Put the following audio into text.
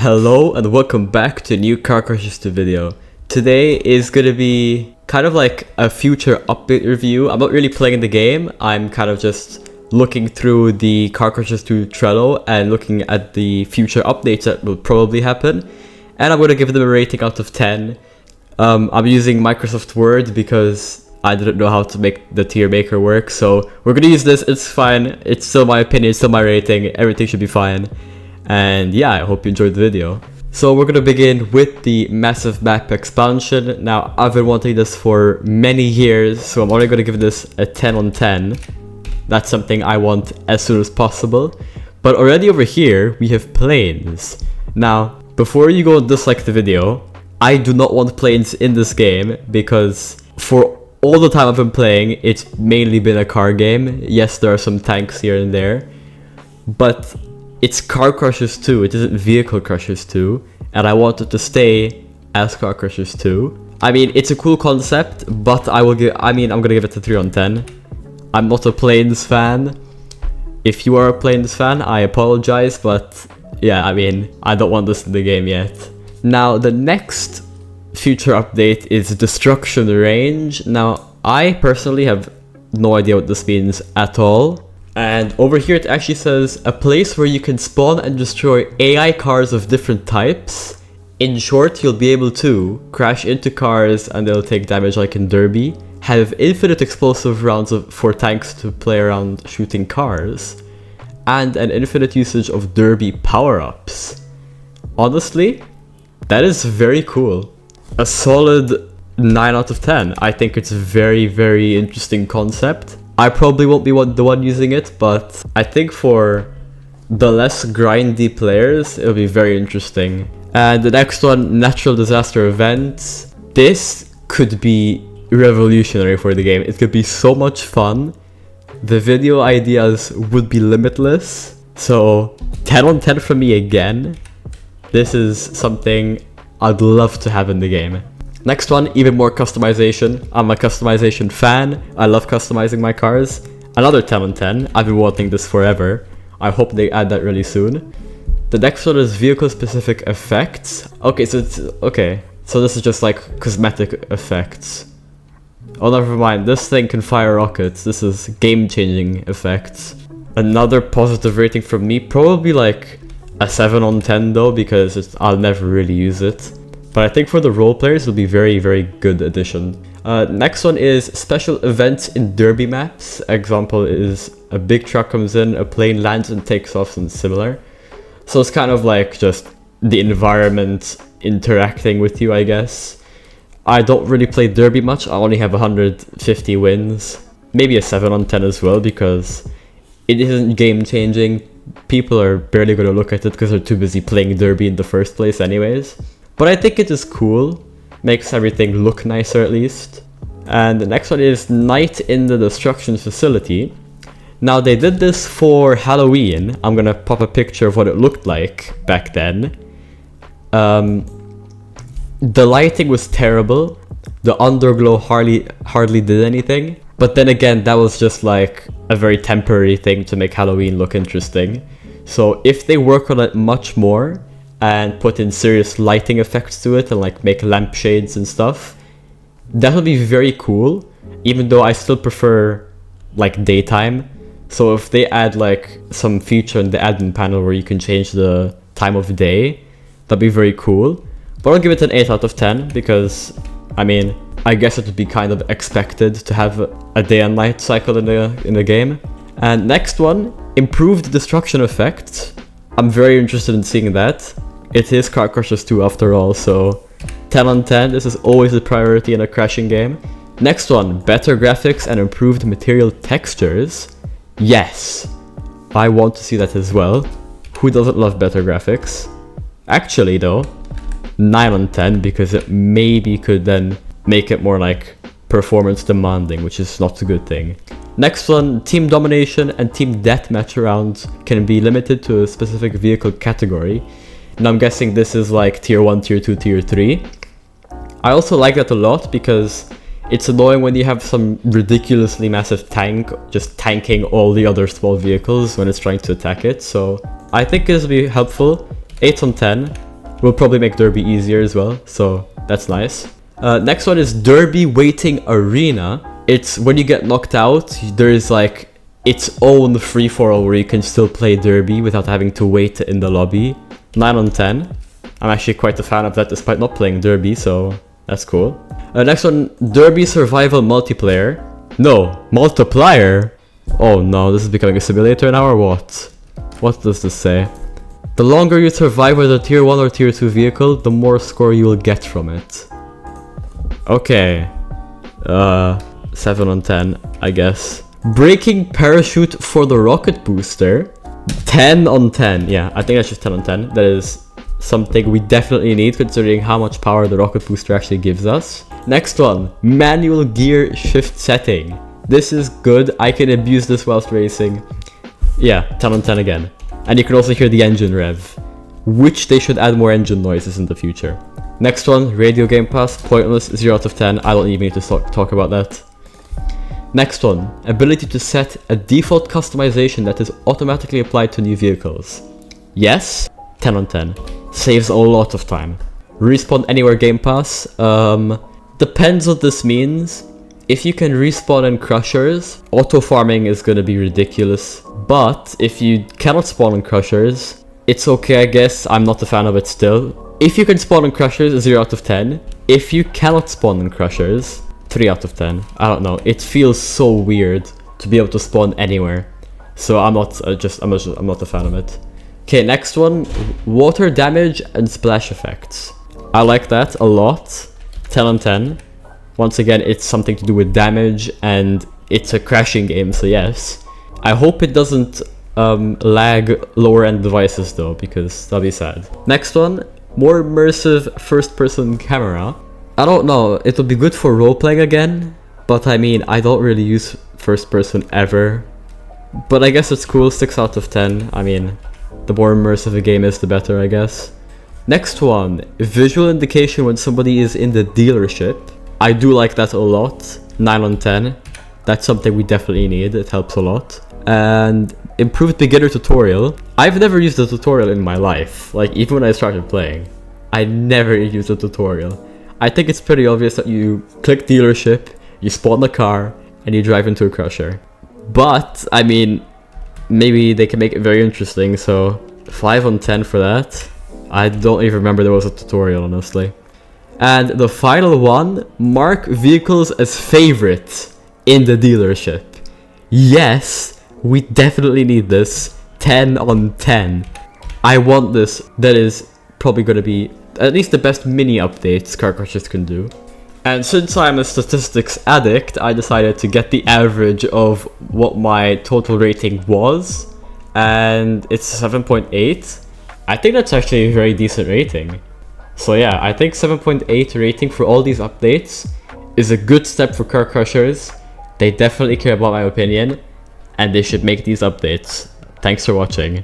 Hello and welcome back to a new Car Crushes 2 video. Today is going to be kind of like a future update review. I'm not really playing the game, I'm kind of just looking through the Car Crushes 2 Trello and looking at the future updates that will probably happen. And I'm going to give them a rating out of 10. I'm using Microsoft Word because I didn't know how to make the tier maker work, so we're going to use this. It's fine, it's still my opinion, it's still my rating, everything should be fine. And yeah, I hope you enjoyed the video. So we're gonna begin with the massive map expansion. Now, I've been wanting this for many years, so I'm only gonna give this a 10 on 10. That's something I want as soon as possible. But already over here, we have planes. Now, before you go dislike the video, I do not want planes in this game because for all the time I've been playing, it's mainly been a car game. Yes, there are some tanks here and there, but it's Car Crushes 2, it isn't Vehicle Crushes 2, and I want it to stay as Car Crushes 2. I mean, it's a cool concept, but I'm gonna give it a 3 on 10. I'm not a planes fan. If you are a planes fan, I apologize, but yeah, I mean, I don't want this in the game yet. Now, the next future update is Destruction Range. Now, I personally have no idea what this means at all. And over here it actually says, a place where you can spawn and destroy AI cars of different types. In short, you'll be able to crash into cars and they'll take damage like in Derby, have infinite explosive rounds for tanks to play around shooting cars, and an infinite usage of Derby power-ups. Honestly, that is very cool. A solid 9 out of 10. I think it's a very, very interesting concept. I probably won't be the one using it, but I think for the less grindy players, it'll be very interesting. And the next one, Natural Disaster Events. This could be revolutionary for the game. It could be so much fun. The video ideas would be limitless. So 10 on 10 from me again. This is something I'd love to have in the game. Next one, even more customization. I'm a customization fan. I love customizing my cars. Another 10 on 10. I've been wanting this forever. I hope they add that really soon. The next one is vehicle specific effects. Okay, so this is just like cosmetic effects. Oh, never mind. This thing can fire rockets. This is game-changing effects. Another positive rating from me, probably like a 7 on 10 though, because I'll never really use it. But I think for the role players, it'll be very, very good addition. Next one is special events in Derby maps. Example is a big truck comes in, a plane lands and takes off, and similar. So it's kind of like just the environment interacting with you, I guess. I don't really play Derby much. I only have 150 wins. Maybe a 7 on 10 as well, because it isn't game changing. People are barely going to look at it because they're too busy playing Derby in the first place anyways. But I think it is cool, makes everything look nicer at least. And the next one is Night in the Destruction Facility. Now they did this for Halloween. I'm gonna pop a picture of what it looked like back then. The lighting was terrible. The underglow hardly did anything. But then again, that was just like a very temporary thing to make Halloween look interesting. So if they work on it much more, and put in serious lighting effects to it and like make lampshades and stuff, that would be very cool, even though I still prefer like daytime. So if they add like some feature in the admin panel where you can change the time of day, that'd be very cool. But I'll give it an 8 out of 10 because I mean, I guess it would be kind of expected to have a day and night cycle in the game. And next one, improved destruction effects. I'm very interested in seeing that. It is Car Crushes 2 after all, so 10 on 10, this is always a priority in a crashing game. Next one, better graphics and improved material textures. Yes, I want to see that as well. Who doesn't love better graphics? Actually though, 9 on 10 because it maybe could then make it more like performance demanding, which is not a good thing. Next one, team domination and team deathmatch rounds can be limited to a specific vehicle category. And I'm guessing this is like tier 1, tier 2, tier 3. I also like that a lot because it's annoying when you have some ridiculously massive tank just tanking all the other small vehicles when it's trying to attack it. So I think this will be helpful. 8 on 10. will probably make Derby easier as well, so that's nice. Next one is Derby Waiting Arena. It's when you get knocked out, there's like its own free-for-all where you can still play Derby without having to wait in the lobby. 9 on 10. I'm actually quite a fan of that despite not playing Derby, so that's cool. Next one, Derby Survival Multiplayer. No, Multiplier? Oh no, this is becoming a simulator now or what? What does this say? The longer you survive with a tier 1 or tier 2 vehicle, the more score you will get from it. Okay. 7 on 10, I guess. Breaking parachute for the rocket booster. 10 on 10. Yeah, I think that's just 10 on 10. That is something we definitely need considering how much power the rocket booster actually gives us. Next one, manual gear shift setting. This is good. I can abuse this whilst racing. Yeah, 10 on 10 again. And you can also hear the engine rev, which they should add more engine noises in the future. Next one, radio game pass, pointless, 0 out of 10. I don't even need to talk about that. Next one, ability to set a default customization that is automatically applied to new vehicles. Yes, 10 on 10. Saves a lot of time. Respawn anywhere game pass. Depends what this means. If you can respawn in crushers, auto farming is gonna be ridiculous. But if you cannot spawn in crushers, it's okay I guess. I'm not a fan of it still. If you can spawn in crushers, 0 out of 10. If you cannot spawn in crushers, 3 out of 10. I don't know. It feels so weird to be able to spawn anywhere. So I'm not a fan of it. Okay, next one, water damage and splash effects. I like that a lot. 10 on 10. Once again, it's something to do with damage and it's a crashing game, so yes. I hope it doesn't lag lower end devices though, because that'll be sad. Next one, more immersive first person camera. I don't know, it'll be good for role-playing again, but I mean, I don't really use first person ever. But I guess it's cool, 6 out of 10. I mean, the more immersive a game is, the better, I guess. Next one, visual indication when somebody is in the dealership. I do like that a lot, 9 on 10. That's something we definitely need, it helps a lot. And improved beginner tutorial. I've never used a tutorial in my life, like even when I started playing. I never used a tutorial. I think it's pretty obvious that you click dealership, you spawn the car, and you drive into a crusher. But, I mean, maybe they can make it very interesting, so 5 on 10 for that. I don't even remember there was a tutorial, honestly. And the final one, mark vehicles as favorite in the dealership. Yes, we definitely need this. 10 on 10. I want this. That is probably going to be at least the best mini updates Car Crushers can do. And since I'm a statistics addict, I decided to get the average of what my total rating was. And it's 7.8. I think that's actually a very decent rating. So yeah, I think 7.8 rating for all these updates is a good step for Car Crushers. They definitely care about my opinion, and they should make these updates. Thanks for watching.